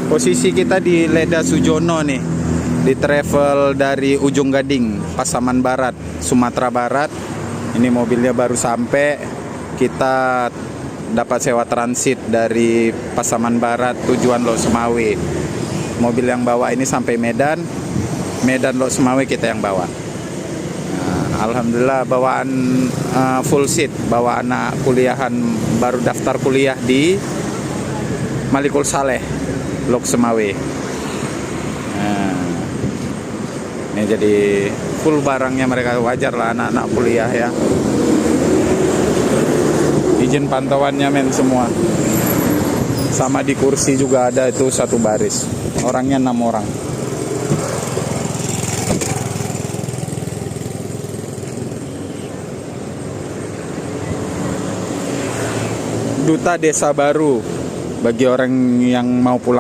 Posisi kita di Leda Sujono nih, di travel dari Ujung Gading, Pasaman Barat, Sumatera Barat. Ini mobilnya baru sampai. Kita dapat sewa transit dari Pasaman Barat tujuan Lok Sumawe. Mobil yang bawa ini sampai Medan, Medan Lok Sumawe kita yang bawa. Nah, alhamdulillah bawaan full seat, bawa anak kuliahan baru daftar kuliah di Malikul Saleh, Lok Sumawe. Nah, ini jadi full barangnya mereka, wajar lah anak-anak kuliah ya. Izin pantauannya men semua. Sama di kursi juga ada itu satu baris. Orangnya 6 orang. Duta Desa Baru bagi orang yang mau pulang